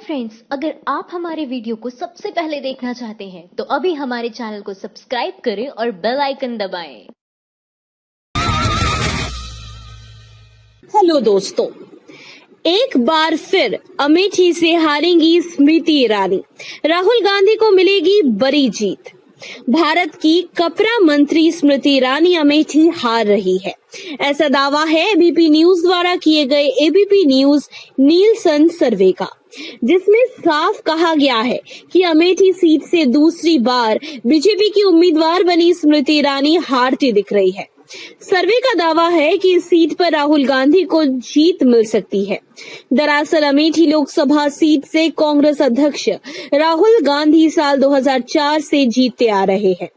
Friends, अगर आप हमारे वीडियो को सबसे पहले देखना चाहते हैं तो अभी हमारे चैनल को सब्सक्राइब करें और बेल आइकन दबाएं। हेलो दोस्तों, एक बार फिर अमेठी से हारेंगी स्मृति ईरानी, राहुल गांधी को मिलेगी बड़ी जीत। भारत की कपड़ा मंत्री स्मृति ईरानी अमेठी हार रही है, ऐसा दावा है एबीपी न्यूज द्वारा किए गए एबीपी न्यूज नीलसन सर्वे का, जिसमें साफ कहा गया है कि अमेठी सीट से दूसरी बार बीजेपी की उम्मीदवार बनी स्मृति ईरानी हारती दिख रही है। सर्वे का दावा है कि इस सीट पर राहुल गांधी को जीत मिल सकती है। दरअसल अमेठी लोकसभा सीट से कांग्रेस अध्यक्ष राहुल गांधी साल 2004 से जीतते आ रहे हैं।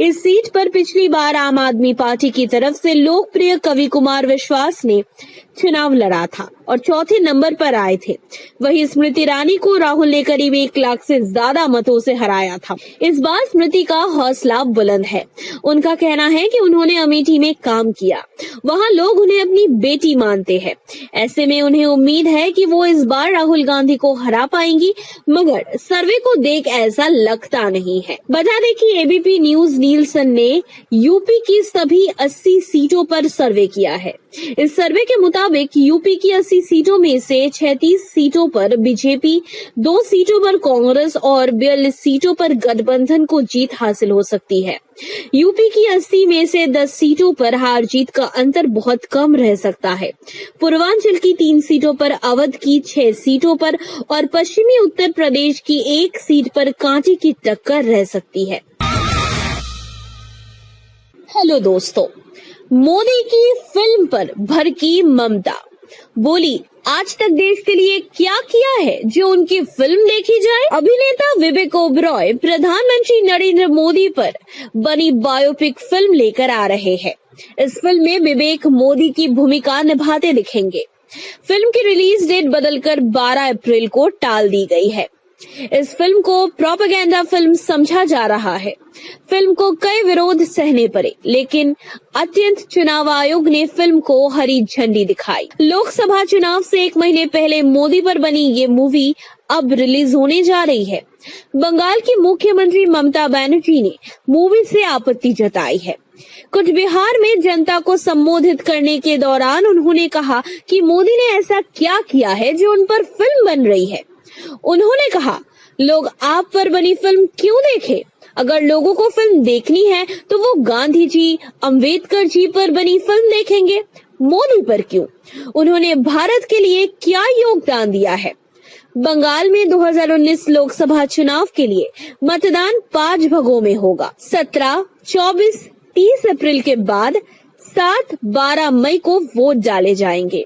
इस सीट पर पिछली बार आम आदमी पार्टी की तरफ से लोकप्रिय कवि कुमार विश्वास ने चुनाव लड़ा था और चौथे नंबर पर आए थे। वहीं स्मृति ईरानी को राहुल ने करीब 1 लाख से ज्यादा मतों से हराया था। इस बार स्मृति का हौसला बुलंद है। उनका कहना है कि उन्होंने अमेठी में काम किया, वहां लोग उन्हें अपनी बेटी मानते हैं। ऐसे में उन्हें उम्मीद है कि वो इस बार राहुल गांधी को हरा पाएंगी, मगर सर्वे को देख ऐसा लगता नहीं है। बता दें कि एबीपी न्यूज नीलसन ने यूपी की सभी 80 सीटों पर सर्वे किया है। इस सर्वे के मुताबिक यूपी की 80 सीटों में से 36 सीटों पर बीजेपी, 2 सीटों पर कांग्रेस और 42 सीटों पर गठबंधन को जीत हासिल हो सकती है। यूपी की 80 में से 10 सीटों पर हार जीत का अंतर बहुत कम रह सकता है। पूर्वांचल की 3 सीटों पर, अवध की 6 सीटों पर और पश्चिमी उत्तर प्रदेश की 1 सीट पर कांटे की टक्कर रह सकती है। हेलो दोस्तों, मोदी की फिल्म पर भड़की ममता, बोली आज तक देश के लिए क्या किया है जो उनकी फिल्म देखी जाए। अभिनेता विवेक ओबरॉय प्रधानमंत्री नरेंद्र मोदी पर बनी बायोपिक फिल्म लेकर आ रहे हैं। इस फिल्म में विवेक मोदी की भूमिका निभाते दिखेंगे। फिल्म की रिलीज डेट बदलकर 12 अप्रैल को टाल दी गई है। इस फिल्म को प्रोपेगेंडा फिल्म समझा जा रहा है। फिल्म को कई विरोध सहने पड़े, लेकिन अत्यंत चुनाव आयोग ने फिल्म को हरी झंडी दिखाई। लोकसभा चुनाव से 1 महीने पहले मोदी पर बनी ये मूवी अब रिलीज होने जा रही है। बंगाल की मुख्यमंत्री ममता बनर्जी ने मूवी से आपत्ति जताई है। कुछ बिहार में जनता को संबोधित करने के दौरान उन्होंने कहा कि मोदी ने ऐसा क्या किया है जो उन पर फिल्म बन रही है। उन्होंने कहा, लोग आप पर बनी फिल्म क्यों देखें? अगर लोगों को फिल्म देखनी है तो वो गांधी जी, अम्बेडकर जी पर बनी फिल्म देखेंगे, मोदी पर क्यों? उन्होंने भारत के लिए क्या योगदान दिया है? बंगाल में 2019 लोकसभा चुनाव के लिए मतदान 5 भागों में होगा। 17, 24, 30 अप्रैल के बाद 7, 12 मई को वोट डाले जाएंगे।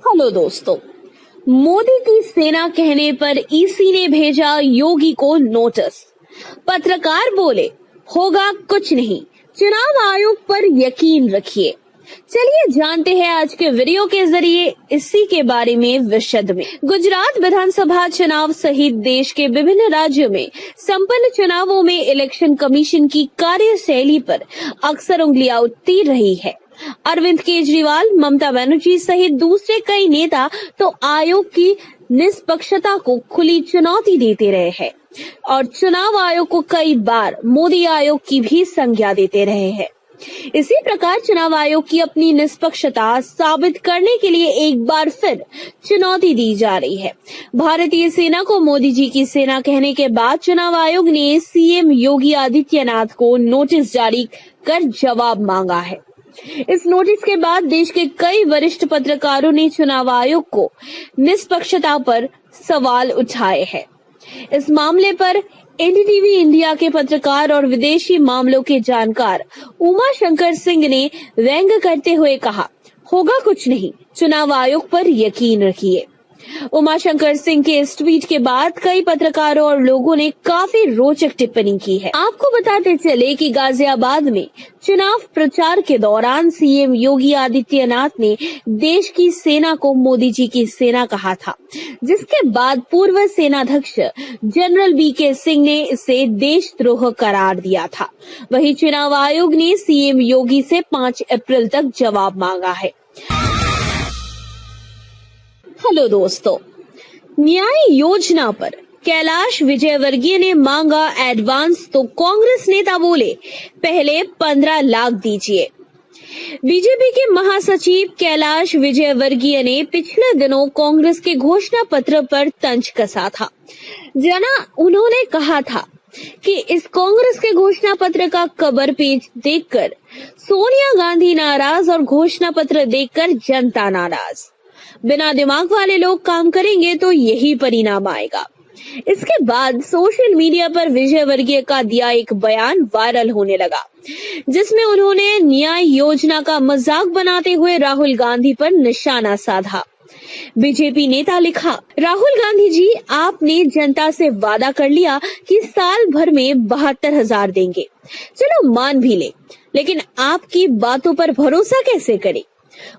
हेलो दोस्तों, मोदी की सेना कहने पर ईसी ने भेजा योगी को नोटिस। पत्रकार बोले, होगा कुछ नहीं, चुनाव आयोग पर यकीन रखिए। चलिए जानते हैं आज के वीडियो के जरिए इसी के बारे में विशद में। गुजरात विधानसभा चुनाव सहित देश के विभिन्न राज्यों में संपन्न चुनावों में इलेक्शन कमीशन की कार्यशैली पर अक्सर उंगलियां उठती रही है। अरविंद केजरीवाल, ममता बनर्जी सहित दूसरे कई नेता तो आयोग की निष्पक्षता को खुली चुनौती देते रहे हैं और चुनाव आयोग को कई बार मोदी आयोग की भी संज्ञा देते रहे हैं। इसी प्रकार चुनाव आयोग की अपनी निष्पक्षता साबित करने के लिए एक बार फिर चुनौती दी जा रही है। भारतीय सेना को मोदी जी की सेना कहने के बाद चुनाव आयोग ने सीएम योगी आदित्यनाथ को नोटिस जारी कर जवाब मांगा है। इस नोटिस के बाद देश के कई वरिष्ठ पत्रकारों ने चुनाव आयोग को निष्पक्षता पर सवाल उठाए हैं। इस मामले पर एनडीटीवी इंडिया के पत्रकार और विदेशी मामलों के जानकार उमा शंकर सिंह ने व्यंग करते हुए कहा, होगा कुछ नहीं, चुनाव आयोग पर यकीन रखिए। उमा शंकर सिंह के इस ट्वीट के बाद कई पत्रकारों और लोगों ने काफी रोचक टिप्पणी की है। आपको बताते चले कि गाजियाबाद में चुनाव प्रचार के दौरान सीएम योगी आदित्यनाथ ने देश की सेना को मोदी जी की सेना कहा था, जिसके बाद पूर्व सेनाध्यक्ष जनरल बीके सिंह ने इसे देशद्रोह करार दिया था। वहीं चुनाव आयोग ने सीएम योगी से 5 अप्रैल तक जवाब मांगा है। हेलो दोस्तों, न्याय योजना पर कैलाश विजयवर्गीय ने मांगा एडवांस तो कांग्रेस नेता बोले पहले 15 लाख दीजिए। बीजेपी के महासचिव कैलाश विजयवर्गीय ने पिछले दिनों कांग्रेस के घोषणा पत्र पर तंज कसा था। उन्होंने कहा था कि इस कांग्रेस के घोषणा पत्र का कवर पेज देखकर सोनिया गांधी नाराज और घोषणा पत्र देखकर जनता नाराज। बिना दिमाग वाले लोग काम करेंगे तो यही परिणाम आएगा। इसके बाद सोशल मीडिया पर विजयवर्गीय का दिया एक बयान वायरल होने लगा, जिसमें उन्होंने न्याय योजना का मजाक बनाते हुए राहुल गांधी पर निशाना साधा। बीजेपी नेता लिखा, राहुल गांधी जी, आपने जनता से वादा कर लिया कि साल भर में 72,000 देंगे। चलो मान भी लेकिन आपकी बातों पर भरोसा कैसे करें?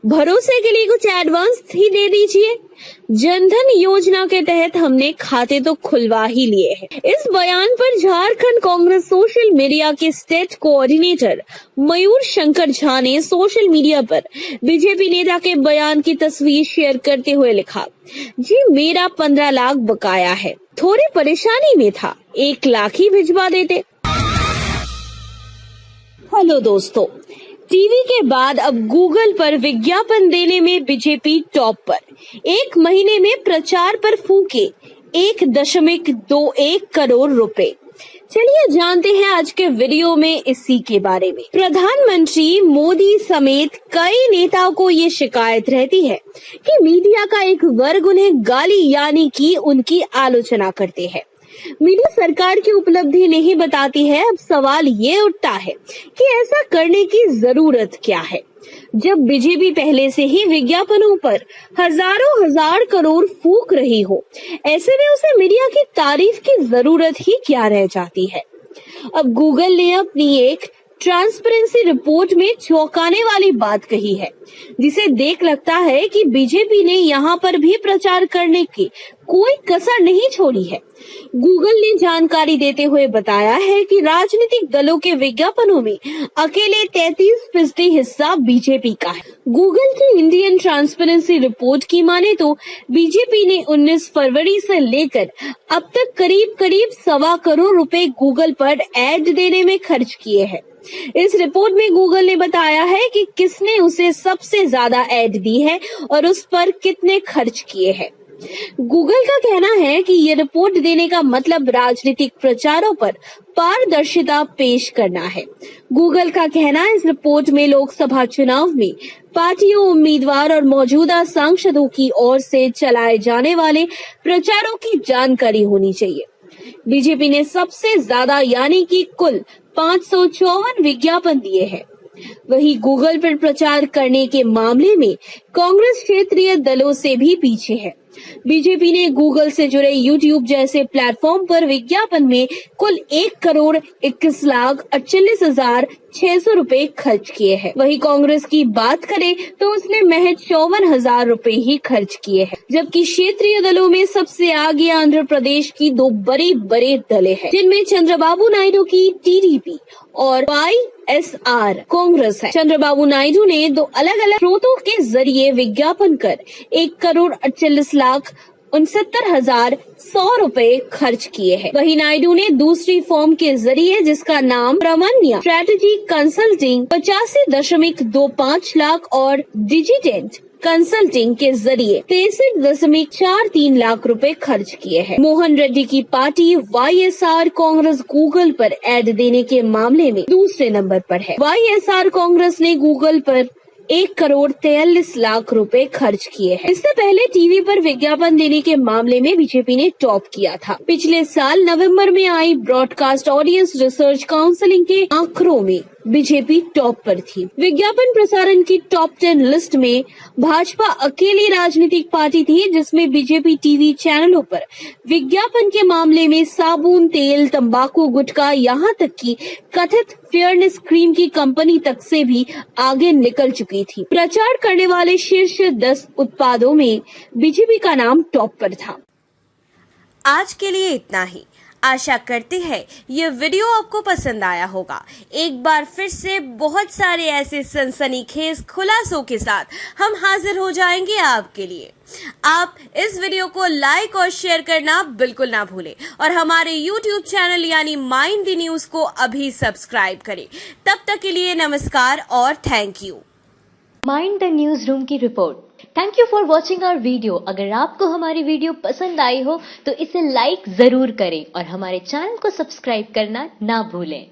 भरोसे के लिए कुछ एडवांस ही दे दीजिए। जनधन योजना के तहत हमने खाते तो खुलवा ही लिए हैं। इस बयान पर झारखंड कांग्रेस सोशल मीडिया के स्टेट कोऑर्डिनेटर मयूर शंकर झा ने सोशल मीडिया पर बीजेपी नेता के बयान की तस्वीर शेयर करते हुए लिखा, जी मेरा 15 लाख बकाया है, थोड़ी परेशानी में था, 1 लाख ही भिजवा देते। हेलो दोस्तों, टीवी के बाद अब गूगल पर विज्ञापन देने में बीजेपी टॉप पर। 1 महीने में प्रचार पर फूके 1.21 करोड़ रुपए। चलिए जानते हैं आज के वीडियो में इसी के बारे में। प्रधानमंत्री मोदी समेत कई नेताओं को ये शिकायत रहती है कि मीडिया का एक वर्ग उन्हें गाली यानी कि उनकी आलोचना करते हैं। मीडिया सरकार की उपलब्धि नहीं बताती है। अब सवाल ये उठता है कि ऐसा करने की जरूरत क्या है, जब बीजेपी पहले से ही विज्ञापनों पर हजार करोड़ फूंक रही हो। ऐसे में उसे मीडिया की तारीफ की जरूरत ही क्या रह जाती है। अब गूगल ने अपनी एक ट्रांसपेरेंसी रिपोर्ट में चौंकाने वाली बात कही है, जिसे देख लगता है कि बीजेपी ने यहाँ पर भी प्रचार करने की कोई कसर नहीं छोड़ी है। गूगल ने जानकारी देते हुए बताया है कि राजनीतिक दलों के विज्ञापनों में अकेले 33% हिस्सा बीजेपी का है। गूगल की इंडियन ट्रांसपेरेंसी रिपोर्ट की माने तो बीजेपी ने 19 फरवरी से लेकर अब तक करीब 1.25 करोड़ रुपए गूगल पर एड देने में खर्च किए हैं। इस रिपोर्ट में गूगल ने बताया है कि किसने उसे सबसे ज्यादा एड दी है और उस पर कितने खर्च किए हैं। गूगल का कहना है कि ये रिपोर्ट देने का मतलब राजनीतिक प्रचारों पर पारदर्शिता पेश करना है। गूगल का कहना है इस रिपोर्ट में लोकसभा चुनाव में पार्टियों, उम्मीदवार और मौजूदा सांसदों की ओर से चलाए जाने वाले प्रचारों की जानकारी होनी चाहिए। बीजेपी ने सबसे ज्यादा यानी कि कुल 554 विज्ञापन दिए हैं। वहीं गूगल पर प्रचार करने के मामले में कांग्रेस क्षेत्रीय दलों से भी पीछे है। बीजेपी ने गूगल से जुड़े यूट्यूब जैसे प्लेटफॉर्म पर विज्ञापन में कुल 1,21,48,600 रुपए खर्च किए हैं। वहीं कांग्रेस की बात करें तो उसने महज 54,000 रुपए ही खर्च किए हैं, जबकि क्षेत्रीय दलों में सबसे आगे आंध्र प्रदेश की 2 बड़े दलें हैं, जिनमें चंद्रबाबू नायडू की टीडीपी और YSR कांग्रेस है। चंद्रबाबू नायडू ने 2 अलग-अलग स्रोतों के जरिए विज्ञापन कर 1,48,69,100 रुपए खर्च किए हैं। वहीं नायडू ने दूसरी फर्म के जरिए, जिसका नाम प्रमन्या स्ट्रेटेजी कंसल्टिंग, 85.25 लाख और डिजिटेंट कंसल्टिंग के जरिए 63.43 लाख रुपए खर्च किए हैं। मोहन रेड्डी की पार्टी YSR कांग्रेस गूगल पर एड देने के मामले में दूसरे नंबर पर है। YSR कांग्रेस ने गूगल पर 1,43,00,000 रुपए खर्च किए हैं। इससे पहले टीवी पर विज्ञापन देने के मामले में बीजेपी ने टॉप किया था। पिछले साल नवंबर में आई ब्रॉडकास्ट ऑडियंस रिसर्च काउंसिलिंग के आंकड़ों में बीजेपी टॉप पर थी। विज्ञापन प्रसारण की टॉप 10 लिस्ट में भाजपा अकेली राजनीतिक पार्टी थी, जिसमें बीजेपी टीवी चैनलों पर विज्ञापन के मामले में साबुन, तेल, तंबाकू, गुटखा, यहाँ तक कि कथित फेयरनेस क्रीम की कंपनी तक से भी आगे निकल चुकी थी। प्रचार करने वाले शीर्ष 10 उत्पादों में बीजेपी का नाम टॉप पर था। आज के लिए इतना ही। आशा करते हैं ये वीडियो आपको पसंद आया होगा। एक बार फिर से बहुत सारे ऐसे सनसनीखेज खुलासों के साथ हम हाजिर हो जाएंगे आपके लिए। आप इस वीडियो को लाइक और शेयर करना बिल्कुल ना भूलें और हमारे YouTube चैनल यानी माइंड द न्यूज को अभी सब्सक्राइब करें। तब तक के लिए नमस्कार और thank you. Mind the News Room की रिपोर्ट। Thank you for watching our video. अगर आपको हमारी वीडियो पसंद आई हो तो इसे लाइक जरूर करें और हमारे चैनल को सब्सक्राइब करना ना भूलें।